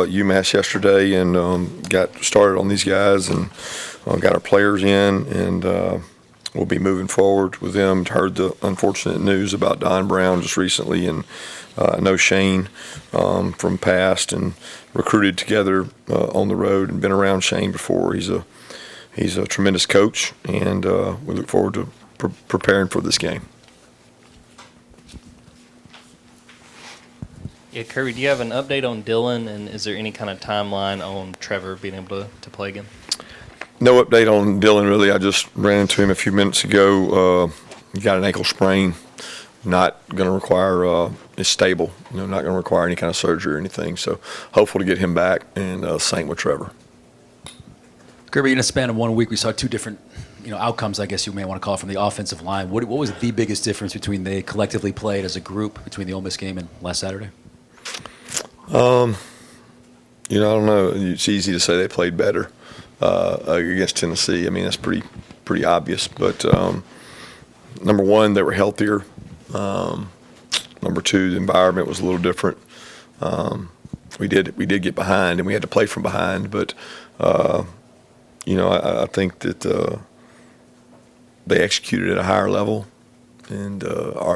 UMass yesterday and got started on these guys and got our players in, and we'll be moving forward with them. Heard the unfortunate news about Don Brown just recently, and I know Shane from past and recruited together on the road and been around Shane before. He's a tremendous coach, and we look forward to preparing for this game. Yeah, Kirby, do you have an update on Dillon, and is there any kind of timeline on Trevor being able to play again? No update on Dillon, really. I just ran into him a few minutes ago. He got an ankle sprain. Not going to require, is stable, not going to require any kind of surgery or anything. So hopeful to get him back, and same with Trevor. Kirby, in a span of 1 week, we saw two different outcomes, I guess you may want to call it, from the offensive line. What was the biggest difference between they collectively played as a group between the Ole Miss game and last Saturday? I don't know. It's easy to say they played better against Tennessee. I mean, that's pretty obvious. But number one, they were healthier. Number two, the environment was a little different. We did get behind, and we had to play from behind. But I think that they executed at a higher level, and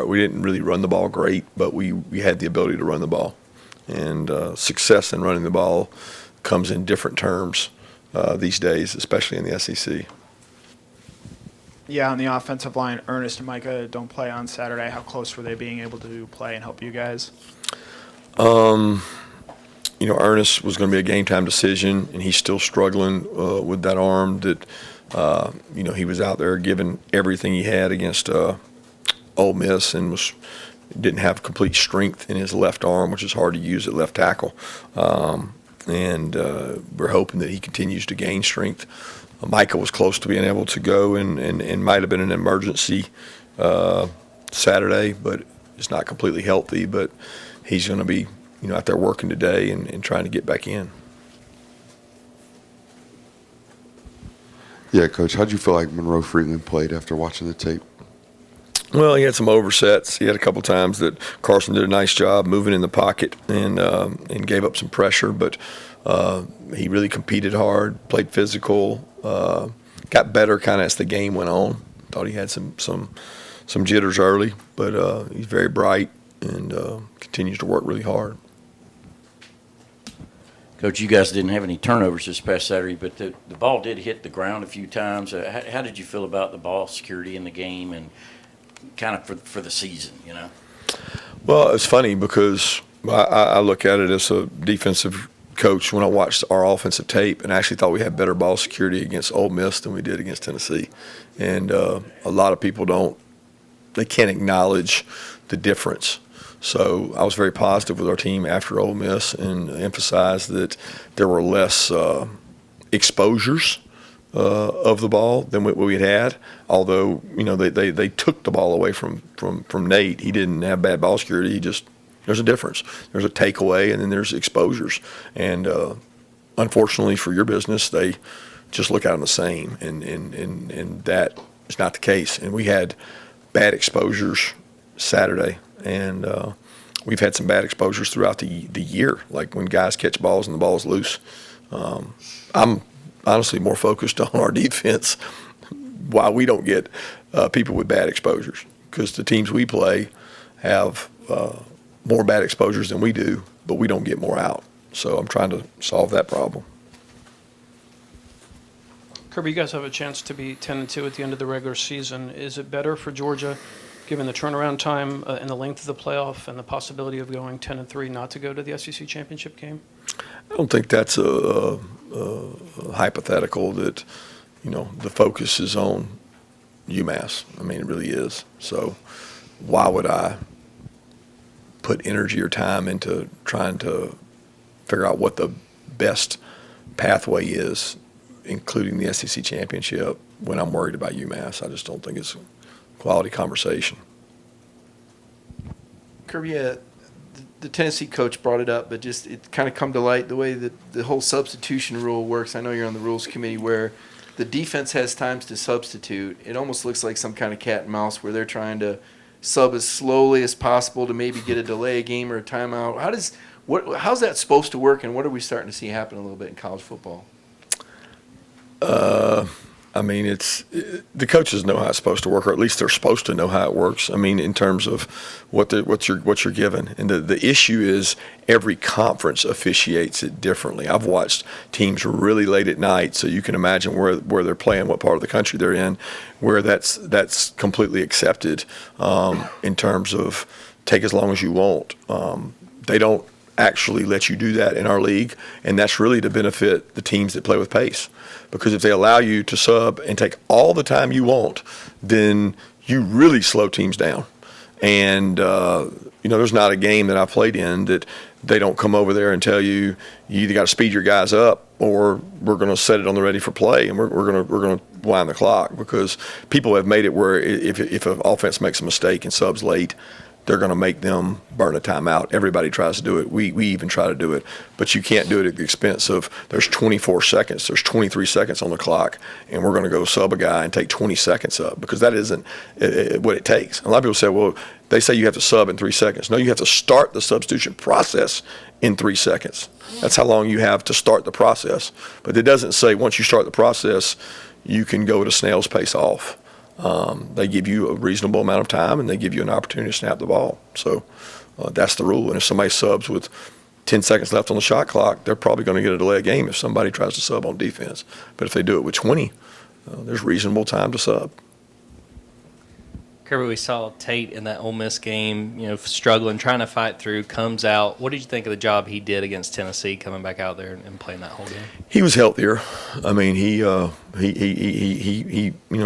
we didn't really run the ball great, but we had the ability to run the ball. And success in running the ball comes in different terms these days, especially in the SEC. Yeah, on the offensive line, Ernest and Micah don't play on Saturday. How close were they being able to play and help you guys? Ernest was going to be a game-time decision, and he's still struggling with that arm that, he was out there giving everything he had against Ole Miss and didn't have complete strength in his left arm, which is hard to use at left tackle. And we're hoping that he continues to gain strength. Micah was close to being able to go and might have been an emergency Saturday, but it's not completely healthy. But he's going to be out there working today and trying to get back in. Yeah, Coach, how'd you feel like Monroe Freeling played after watching the tape? Well, he had some oversets. He had a couple times that Carson did a nice job moving in the pocket and gave up some pressure, but he really competed hard, played physical, got better kind of as the game went on. Thought he had some jitters early, but he's very bright and continues to work really hard. Coach, you guys didn't have any turnovers this past Saturday, but the ball did hit the ground a few times. How did you feel about the ball security in the game and kind of for the season, Well, it's funny because I look at it as a defensive coach when I watched our offensive tape, and I actually thought we had better ball security against Ole Miss than we did against Tennessee. And a lot of people they can't acknowledge the difference. So I was very positive with our team after Ole Miss and emphasized that there were less exposures of the ball than what we had. Although they took the ball away from Nate. He didn't have bad ball security. There's a difference. There's a takeaway, and then there's exposures. And unfortunately for your business, they just look at them the same, and that is not the case. And we had bad exposures Saturday, and we've had some bad exposures throughout the year, like when guys catch balls and the ball's loose. I'm honestly more focused on our defense, why we don't get people with bad exposures, because the teams we play have more bad exposures than we do, but we don't get more out. So I'm trying to solve that problem. Kirby, you guys have a chance to be 10-2 at the end of the regular season. Is it better for Georgia, given the turnaround time and the length of the playoff and the possibility of going 10-3, not to go to the SEC championship game? I don't think that's a hypothetical that, the focus is on UMass. I mean, it really is. So why would I put energy or time into trying to figure out what the best pathway is, including the SEC championship, when I'm worried about UMass? I just don't think it's a quality conversation. Kirby, the Tennessee coach brought it up, but just it kind of come to light the way that the whole substitution rule works. I know you're on the rules committee where the defense has times to substitute. It almost looks like some kind of cat and mouse where they're trying to sub as slowly as possible to maybe get a delay a game or a timeout. How's that supposed to work, and what are we starting to see happen a little bit in college football? I mean, the coaches know how it's supposed to work, or at least they're supposed to know how it works. I mean, in terms of what you're given, and the issue is every conference officiates it differently. I've watched teams really late at night, so you can imagine where they're playing, what part of the country they're in, where that's completely accepted in terms of take as long as you want. They don't actually let you do that in our league, and that's really to benefit the teams that play with pace. Because if they allow you to sub and take all the time you want, then you really slow teams down. And, there's not a game that I played in that they don't come over there and tell you either got to speed your guys up or we're going to set it on the ready for play and we're going to wind the clock, because people have made it where if an offense makes a mistake and subs late, they're going to make them burn a timeout. Everybody tries to do it. We even try to do it. But you can't do it at the expense of there's 24 seconds, there's 23 seconds on the clock, and we're going to go sub a guy and take 20 seconds up, because that isn't what it takes. A lot of people say, well, they say you have to sub in 3 seconds. No, you have to start the substitution process in 3 seconds. That's how long you have to start the process. But it doesn't say once you start the process, you can go at a snail's pace off. They give you a reasonable amount of time, and they give you an opportunity to snap the ball. So that's the rule. And if somebody subs with 10 seconds left on the shot clock, they're probably going to get a delay of game if somebody tries to sub on defense. But if they do it with 20, there's reasonable time to sub. Kirby, we saw Tate in that Ole Miss game, struggling, trying to fight through, comes out. What did you think of the job he did against Tennessee, coming back out there and playing that whole game? He was healthier. I mean, he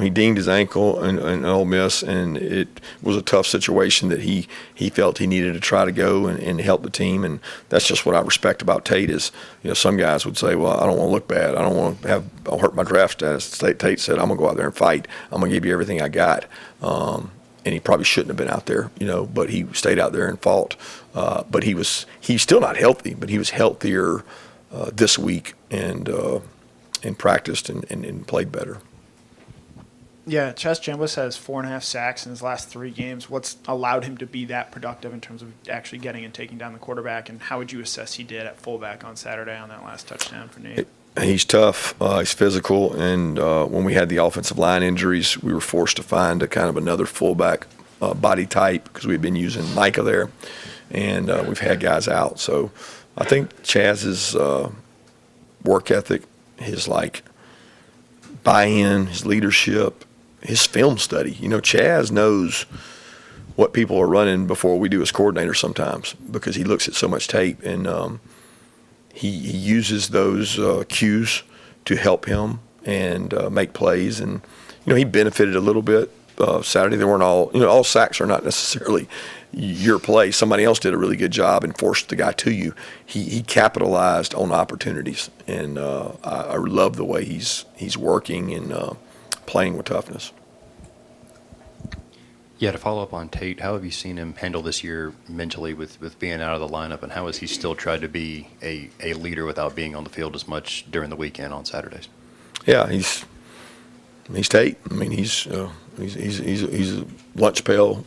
dinged his ankle in Ole Miss, and it was a tough situation that he felt he needed to try to go and help the team. And that's just what I respect about Tate is, some guys would say, well, I don't want to look bad. I don't want to I'll hurt my draft status. Tate said, I'm going to go out there and fight. I'm going to give you everything I got. And he probably shouldn't have been out there, but he stayed out there and fought. But he's still not healthy, but he was healthier this week and practiced and played better. Yeah, Chaz Chambliss has 4.5 sacks in his last 3 games. What's allowed him to be that productive in terms of actually getting and taking down the quarterback, and how would you assess he did at fullback on Saturday on that last touchdown for Nate? He's tough. He's physical, and when we had the offensive line injuries, we were forced to find a kind of another fullback body type because we've been using Micah there, and we've had guys out. So I think Chaz's work ethic, his buy-in, his leadership, his film study. Chaz knows what people are running before we do as coordinators sometimes because he looks at so much tape, and he uses those cues to help him and make plays. And, he benefited a little bit Saturday. They weren't all sacks are not necessarily your play. Somebody else did a really good job and forced the guy to you. He capitalized on opportunities, and I love the way he's working and playing with toughness. Yeah, to follow up on Tate, how have you seen him handle this year mentally with being out of the lineup, and how has he still tried to be a leader without being on the field as much during the weekend on Saturdays? Yeah, he's Tate. I mean, he's a lunch pail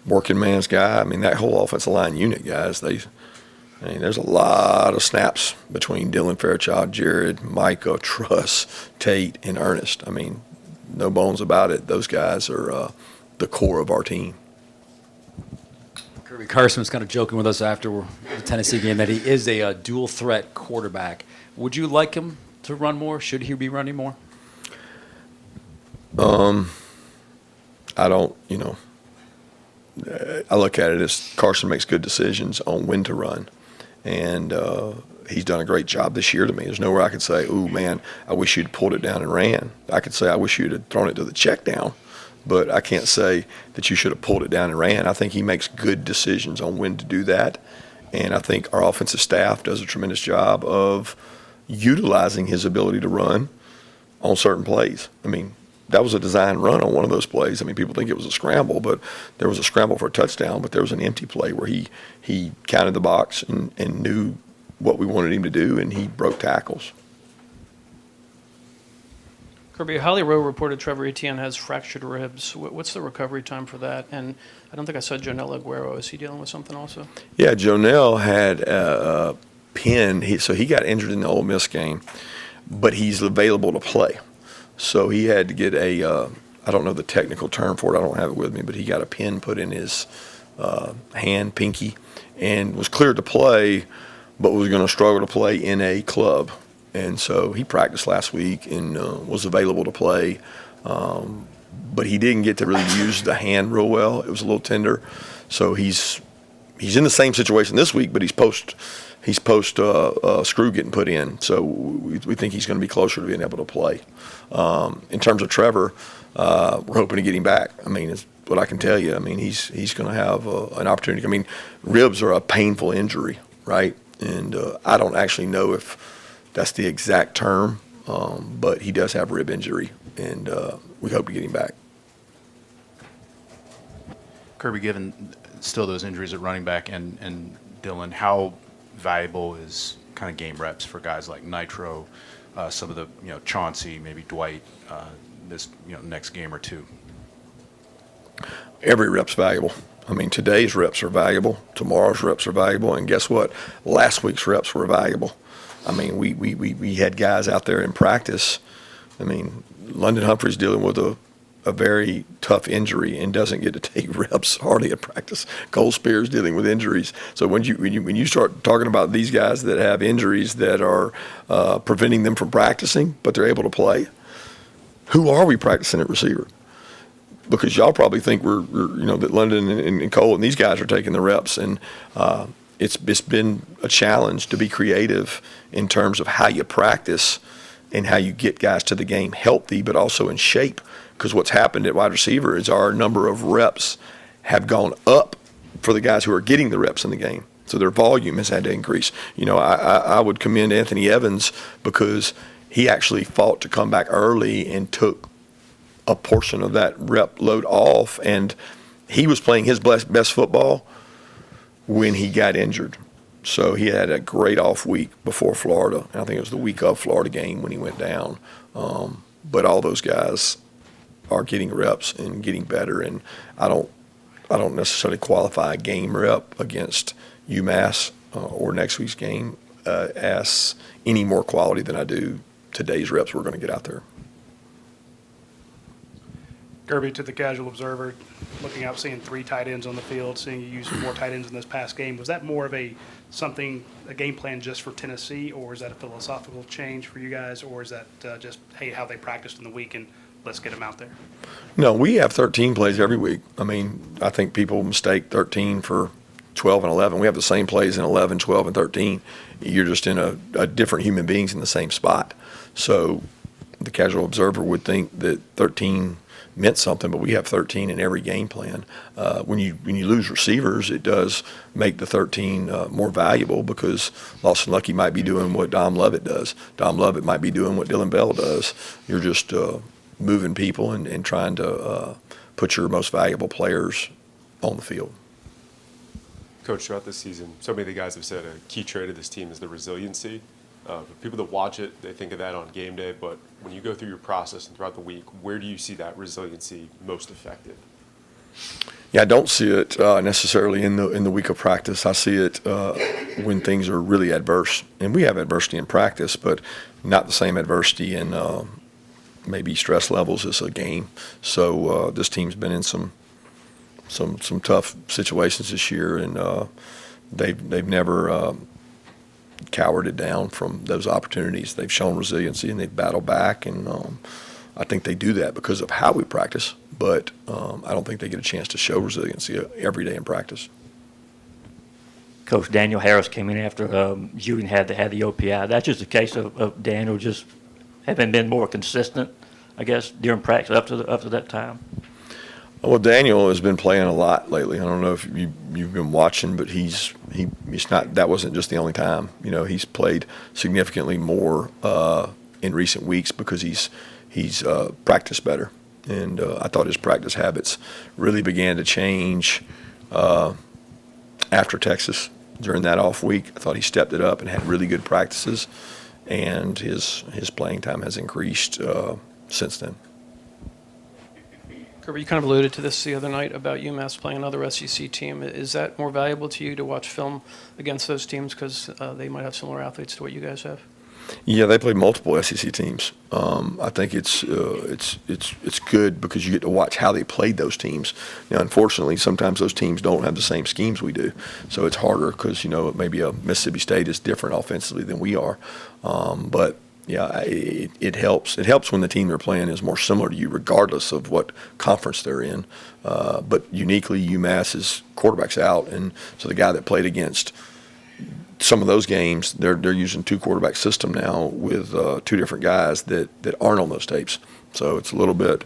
working man's guy. I mean, that whole offensive line unit, guys, there's a lot of snaps between Dillon, Fairchild, Jared, Micah, Truss, Tate, and Earnest. I mean, no bones about it. Those guys are the core of our team. Kirby, Carson was kind of joking with us after the Tennessee game that he is a dual threat quarterback. Would you like him to run more? Should he be running more? I don't, I look at it as Carson makes good decisions on when to run. And he's done a great job this year to me. There's nowhere I could say, ooh, man, I wish you'd pulled it down and ran. I could say I wish you'd have thrown it to the check down. But I can't say that you should have pulled it down and ran. I think he makes good decisions on when to do that. And I think our offensive staff does a tremendous job of utilizing his ability to run on certain plays. I mean, that was a design run on one of those plays. I mean, people think it was a scramble, but there was a scramble for a touchdown, but there was an empty play where he counted the box and knew what we wanted him to do, and he broke tackles. Kirby, Holly Rowe reported Trevor Etienne has fractured ribs. What's the recovery time for that? And I don't think I said Joenel Aguero. Is he dealing with something also? Yeah, Joenel had a pin, so he got injured in the Ole Miss game, but he's available to play. So he had to get I don't know the technical term for it, I don't have it with me, but he got a pin put in his hand, pinky, and was cleared to play, but was going to struggle to play in a club. And so he practiced last week and was available to play, but he didn't get to really use the hand real well. It was a little tender. So he's in the same situation this week, but he's post screw getting put in. So we think he's going to be closer to being able to play. In terms of Trevor, we're hoping to get him back. I mean, it's what I can tell you. I mean, he's going to have an opportunity. I mean, ribs are a painful injury, right? And I don't actually know if that's the exact term, but he does have rib injury, and we hope to get him back. Kirby, given still those injuries at running back and Dillon, how valuable is kind of game reps for guys like Nitro, some of the Chauncey, maybe Dwight, this next game or two? Every rep's valuable. I mean, today's reps are valuable, tomorrow's reps are valuable, and guess what? Last week's reps were valuable. I mean, we had guys out there in practice. I mean, London Humphrey's dealing with a very tough injury and doesn't get to take reps hardly at practice. Cole Spears dealing with injuries. So when you start talking about these guys that have injuries that are preventing them from practicing, but they're able to play, who are we practicing at receiver? Because y'all probably think we're that London and Cole and these guys are taking the reps, and it's been a challenge to be creative in terms of how you practice and how you get guys to the game healthy, but also in shape. Because what's happened at wide receiver is our number of reps have gone up for the guys who are getting the reps in the game. So their volume has had to increase. I would commend Anthony Evans because he actually fought to come back early and took a portion of that rep load off, and he was playing his best football when he got injured. So he had a great off week before Florida. I think it was the week of Florida game when he went down. But all those guys are getting reps and getting better, and I don't necessarily qualify a game rep against UMass or next week's game as any more quality than I do today's reps we're going to get out there. Kirby, to the casual observer, looking out, seeing 3 tight ends on the field, seeing you use 4 tight ends in this past game, was that more of a game plan just for Tennessee, or is that a philosophical change for you guys, or is that just, hey, how they practiced in the week and let's get them out there? No, we have 13 plays every week. I mean, I think people mistake 13 for 12 and 11. We have the same plays in 11, 12, and 13. You're just in a different human beings in the same spot. So the casual observer would think that 13 meant something, but we have 13 in every game plan. When you lose receivers, it does make the 13 more valuable because Lawson Lucky might be doing what Dom Lovett does. Dom Lovett might be doing what Dylan Bell does. You're just moving people and trying to put your most valuable players on the field. Coach, throughout this season, so many of the guys have said a key trait of this team is the resiliency. For people that watch it, they think of that on game day, but when you go through your process and throughout the week, where do you see that resiliency most effective? Yeah, I don't see it necessarily in the week of practice. I see it when things are really adverse, and we have adversity in practice, but not the same adversity in maybe stress levels as a game. So this team's been in some tough situations this year, and they've never cowered down from those opportunities. They've shown resiliency and they've battled back, and I think they do that because of how we practice, but I don't think they get a chance to show resiliency every day in practice. Coach, Daniel Harris came in after Julian had the OPI. That's just a case of Daniel just having been more consistent, I guess, during practice up to that time. Well, Daniel has been playing a lot lately. I don't know if you've been watching, but he's not. That wasn't just the only time. He's played significantly more in recent weeks because he's practiced better, and I thought his practice habits really began to change after Texas during that off week. I thought he stepped it up and had really good practices, and his playing time has increased since then. Kirby, you kind of alluded to this the other night about UMass playing another SEC team. Is that more valuable to you to watch film against those teams because they might have similar athletes to what you guys have? Yeah, they play multiple SEC teams. I think it's good because you get to watch how they played those teams. Now, unfortunately, sometimes those teams don't have the same schemes we do, so it's harder because maybe a Mississippi State is different offensively than we are. But yeah, it helps. It helps when the team they're playing is more similar to you, regardless of what conference they're in. But uniquely, UMass's quarterback's out, and so the guy that played against some of those games, they're using 2-quarterback system now with 2 different guys that aren't on those tapes. So it's a little bit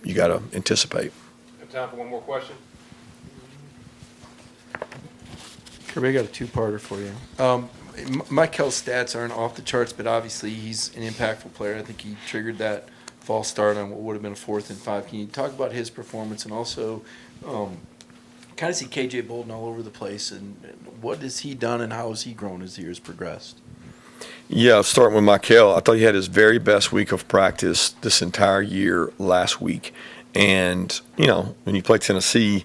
you got to anticipate. Have time for one more question? Kirby, I got a two-parter for you. Mykel's stats aren't off the charts, but obviously he's an impactful player. I think he triggered that false start on what would have been a 4th and 5. Can you talk about his performance and also kind of see KJ Bolden all over the place, and what has he done and how has he grown as the years progressed? Yeah, starting with Mykel, I thought he had his very best week of practice this entire year last week. And, when you play Tennessee,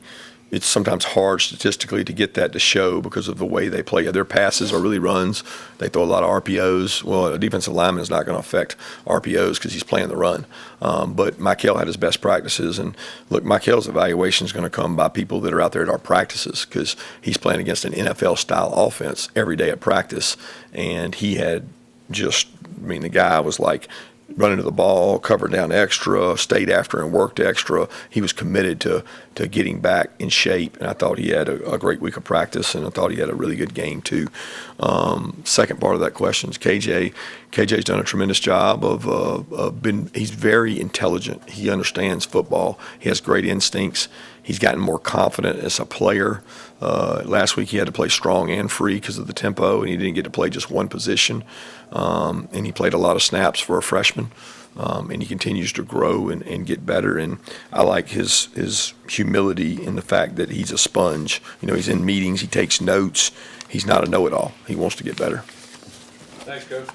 it's sometimes hard statistically to get that to show because of the way they play. Their passes are really runs. They throw a lot of RPOs. Well, a defensive lineman is not going to affect RPOs because he's playing the run. But Mykel had his best practices. And, look, Mykel's evaluation is going to come by people that are out there at our practices because he's playing against an NFL-style offense every day at practice. And he had the guy was like – running to the ball, covered down extra, stayed after and worked extra. He was committed to getting back in shape, and I thought he had a great week of practice, and I thought he had a really good game too. Second part of that question is KJ. KJ's done a tremendous job he's very intelligent. He understands football. He has great instincts. He's gotten more confident as a player. Last week he had to play strong and free because of the tempo, and he didn't get to play just one position. And he played a lot of snaps for a freshman, and he continues to grow and get better. And I like his humility in the fact that he's a sponge. He's in meetings, he takes notes. He's not a know-it-all. He wants to get better. Thanks, Coach.